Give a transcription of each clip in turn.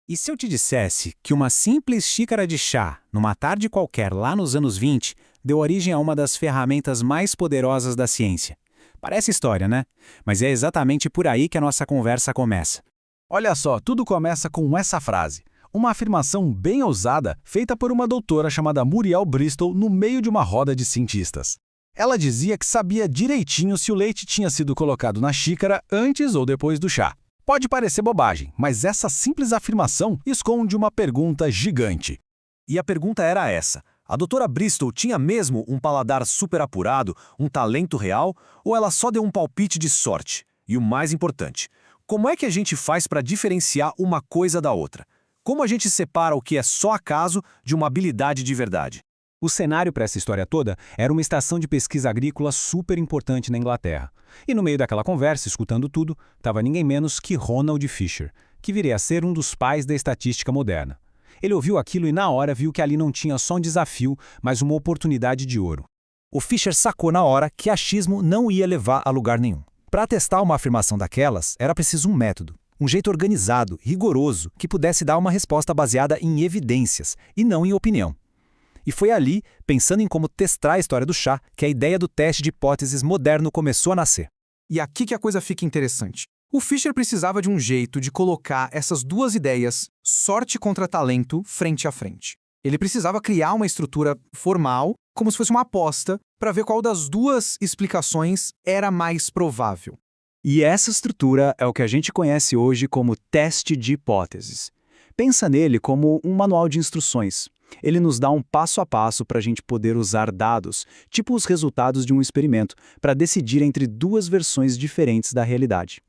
E se eu te dissesse que uma simples xícara de chá, numa tarde qualquer lá nos anos 20, deu origem a uma das ferramentas mais poderosas da ciência? Parece história, né? Mas é exatamente por aí que a nossa conversa começa. Olha só, tudo começa com essa frase. Uma afirmação bem ousada feita por uma doutora chamada Muriel Bristol no meio de uma roda de cientistas. Ela dizia que sabia direitinho se o leite tinha sido colocado na xícara antes ou depois do chá. Pode parecer bobagem, mas essa simples afirmação esconde uma pergunta gigante. E a pergunta era essa: a doutora Bristol tinha mesmo um paladar super apurado, um talento real, ou ela só deu um palpite de sorte? E o mais importante, como é que a gente faz para diferenciar uma coisa da outra? Como a gente separa o que é só acaso de uma habilidade de verdade? O cenário para essa história toda era uma estação de pesquisa agrícola super importante na Inglaterra. E no meio daquela conversa, escutando tudo, estava ninguém menos que Ronald Fisher, que viria a ser um dos pais da estatística moderna. Ele ouviu aquilo e na hora viu que ali não tinha só um desafio, mas uma oportunidade de ouro. O Fisher sacou na hora que achismo não ia levar a lugar nenhum. Para testar uma afirmação daquelas, era preciso um método, um jeito organizado, rigoroso, que pudesse dar uma resposta baseada em evidências e não em opinião. E foi ali, pensando em como testar a história do chá, que a ideia do teste de hipóteses moderno começou a nascer. E aqui que a coisa fica interessante. O Fisher precisava de um jeito de colocar essas duas ideias, sorte contra talento, frente a frente. Ele precisava criar uma estrutura formal, como se fosse uma aposta, para ver qual das duas explicações era mais provável. E essa estrutura é o que a gente conhece hoje como teste de hipóteses. Pensa nele como um manual de instruções. Ele nos dá um passo a passo para a gente poder usar dados, tipo os resultados de um experimento, para decidir entre duas versões diferentes da realidade.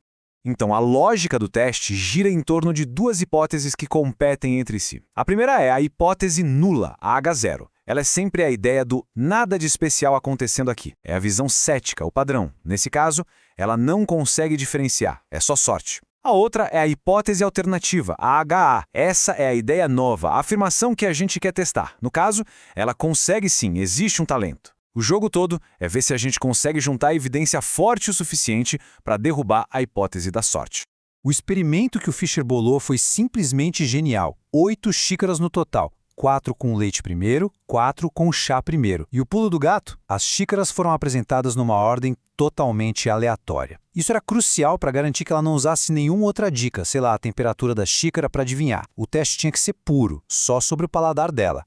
Então, a lógica do teste gira em torno de duas hipóteses que competem entre si. A primeira é a hipótese nula, a H0. Ela é sempre a ideia do nada de especial acontecendo aqui. É a visão cética, o padrão. Nesse caso, ela não consegue diferenciar, é só sorte. A outra é a hipótese alternativa, a HA. Essa é a ideia nova, a afirmação que a gente quer testar. No caso, ela consegue sim, existe um talento. O jogo todo é ver se a gente consegue juntar evidência forte o suficiente para derrubar a hipótese da sorte. O experimento que o Fisher bolou foi simplesmente genial. 8 xícaras no total. 4 com leite primeiro, 4 com chá primeiro. E o pulo do gato? As xícaras foram apresentadas numa ordem totalmente aleatória. Isso era crucial para garantir que ela não usasse nenhuma outra dica, sei lá, a temperatura da xícara para adivinhar. O teste tinha que ser puro, só sobre o paladar dela.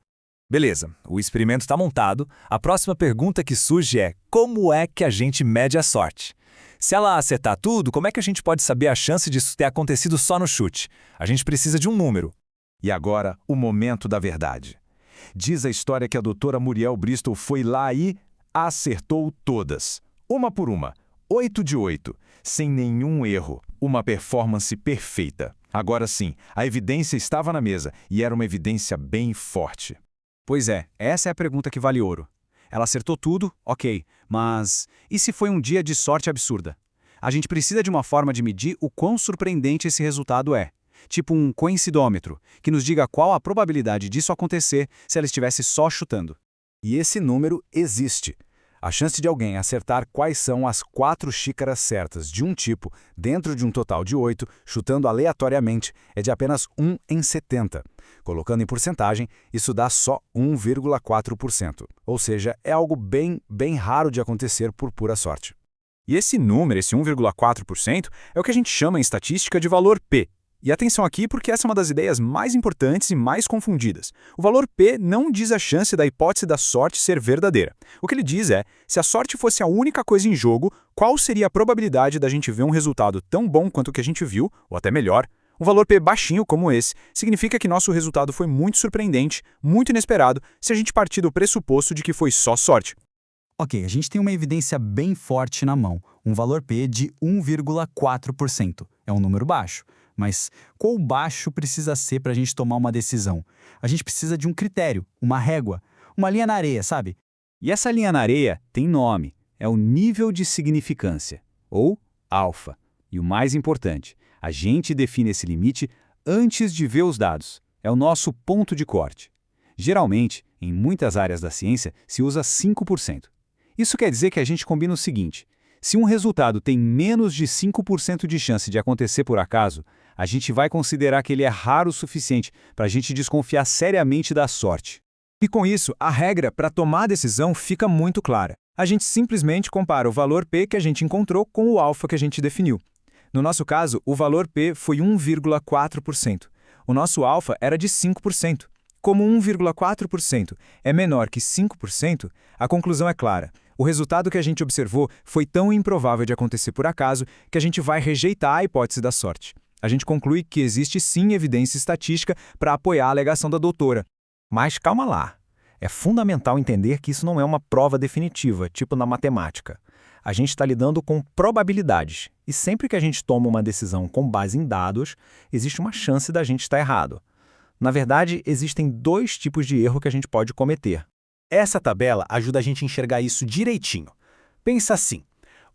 Beleza, o experimento está montado. A próxima pergunta que surge é: como é que a gente mede a sorte? Se ela acertar tudo, como é que a gente pode saber a chance disso ter acontecido só no chute? A gente precisa de um número. E agora, o momento da verdade. Diz a história que a doutora Muriel Bristol foi lá e acertou todas. Uma por uma. 8 de 8. Sem nenhum erro. Uma performance perfeita. Agora sim, a evidência estava na mesa e era uma evidência bem forte. Pois é, essa é a pergunta que vale ouro. Ela acertou tudo, ok, mas e se foi um dia de sorte absurda? A gente precisa de uma forma de medir o quão surpreendente esse resultado é. Tipo um coincidômetro, que nos diga qual a probabilidade disso acontecer se ela estivesse só chutando. E esse número existe. A chance de alguém acertar quais são as 4 xícaras certas de um tipo dentro de um total de 8, chutando aleatoriamente, é de apenas 1 em 70. Colocando em porcentagem, isso dá só 1,4%. Ou seja, é algo bem raro de acontecer por pura sorte. E esse número, esse 1,4%, é o que a gente chama em estatística de valor P. E atenção aqui porque essa é uma das ideias mais importantes e mais confundidas. O valor P não diz a chance da hipótese da sorte ser verdadeira. O que ele diz é, se a sorte fosse a única coisa em jogo, qual seria a probabilidade da gente ver um resultado tão bom quanto o que a gente viu, ou até melhor? Um valor P baixinho como esse significa que nosso resultado foi muito surpreendente, muito inesperado, se a gente partir do pressuposto de que foi só sorte. Ok, a gente tem uma evidência bem forte na mão, um valor P de 1,4%. É um número baixo. Mas qual baixo precisa ser para a gente tomar uma decisão? A gente precisa de um critério, uma régua, uma linha na areia, sabe? E essa linha na areia tem nome, é o nível de significância, ou alfa. E o mais importante, a gente define esse limite antes de ver os dados. É o nosso ponto de corte. Geralmente, em muitas áreas da ciência, se usa 5%. Isso quer dizer que a gente combina o seguinte: Se um resultado tem menos de 5% de chance de acontecer por acaso, a gente vai considerar que ele é raro o suficiente para a gente desconfiar seriamente da sorte. E com isso, a regra para tomar a decisão fica muito clara. A gente simplesmente compara o valor P que a gente encontrou com o alfa que a gente definiu. No nosso caso, o valor P foi 1,4%. O nosso alfa era de 5%. Como 1,4% é menor que 5%, a conclusão é clara. O resultado que a gente observou foi tão improvável de acontecer por acaso que a gente vai rejeitar a hipótese da sorte. A gente conclui que existe sim evidência estatística para apoiar a alegação da doutora. Mas calma lá. É fundamental entender que isso não é uma prova definitiva, tipo na matemática. A gente está lidando com probabilidades, e sempre que a gente toma uma decisão com base em dados, existe uma chance da gente estar errado. Na verdade, existem dois tipos de erro que a gente pode cometer. Essa tabela ajuda a gente a enxergar isso direitinho. Pensa assim,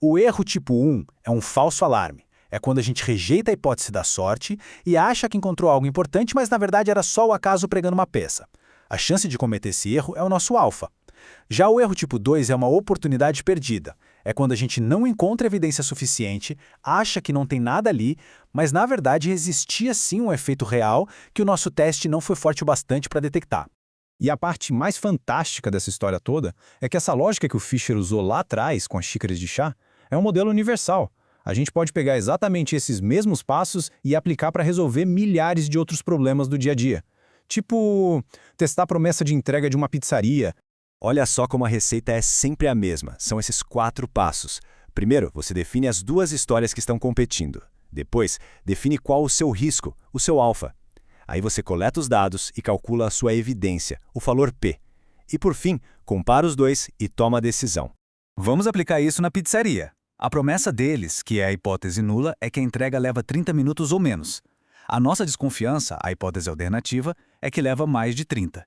o erro tipo 1 é um falso alarme. É quando a gente rejeita a hipótese da sorte e acha que encontrou algo importante, mas na verdade era só o acaso pregando uma peça. A chance de cometer esse erro é o nosso alfa. Já o erro tipo 2 é uma oportunidade perdida. É quando a gente não encontra evidência suficiente, acha que não tem nada ali, mas na verdade existia sim um efeito real que o nosso teste não foi forte o bastante para detectar. E a parte mais fantástica dessa história toda é que essa lógica que o Fisher usou lá atrás com as xícaras de chá é um modelo universal. A gente pode pegar exatamente esses mesmos passos e aplicar para resolver milhares de outros problemas do dia a dia. Tipo, testar a promessa de entrega de uma pizzaria. Olha só como a receita é sempre a mesma. São esses 4 passos. Primeiro, você define as duas histórias que estão competindo. Depois, define qual o seu risco, o seu alfa. Aí você coleta os dados e calcula a sua evidência, o valor P. E por fim, compara os dois e toma a decisão. Vamos aplicar isso na pizzaria. A promessa deles, que é a hipótese nula, é que a entrega leva 30 minutos ou menos. A nossa desconfiança, a hipótese alternativa, é que leva mais de 30.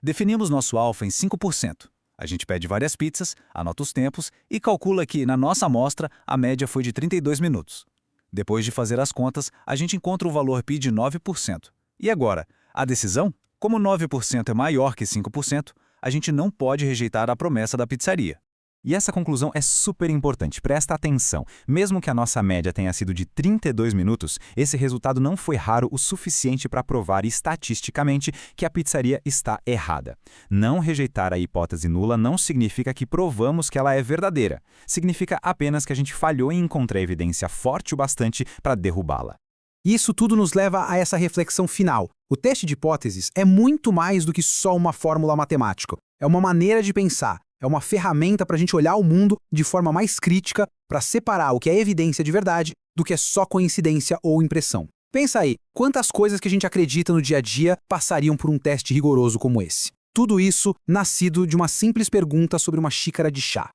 Definimos nosso alfa em 5%. A gente pede várias pizzas, anota os tempos e calcula que, na nossa amostra, a média foi de 32 minutos. Depois de fazer as contas, a gente encontra o valor P de 9%. E agora, a decisão? Como 9% é maior que 5%, a gente não pode rejeitar a promessa da pizzaria. E essa conclusão é super importante, presta atenção. Mesmo que a nossa média tenha sido de 32 minutos, esse resultado não foi raro o suficiente para provar estatisticamente que a pizzaria está errada. Não rejeitar a hipótese nula não significa que provamos que ela é verdadeira. Significa apenas que a gente falhou em encontrar evidência forte o bastante para derrubá-la. Isso tudo nos leva a essa reflexão final. O teste de hipóteses é muito mais do que só uma fórmula matemática. É uma maneira de pensar. É uma ferramenta para a gente olhar o mundo de forma mais crítica para separar o que é evidência de verdade do que é só coincidência ou impressão. Pensa aí, quantas coisas que a gente acredita no dia a dia passariam por um teste rigoroso como esse? Tudo isso nascido de uma simples pergunta sobre uma xícara de chá.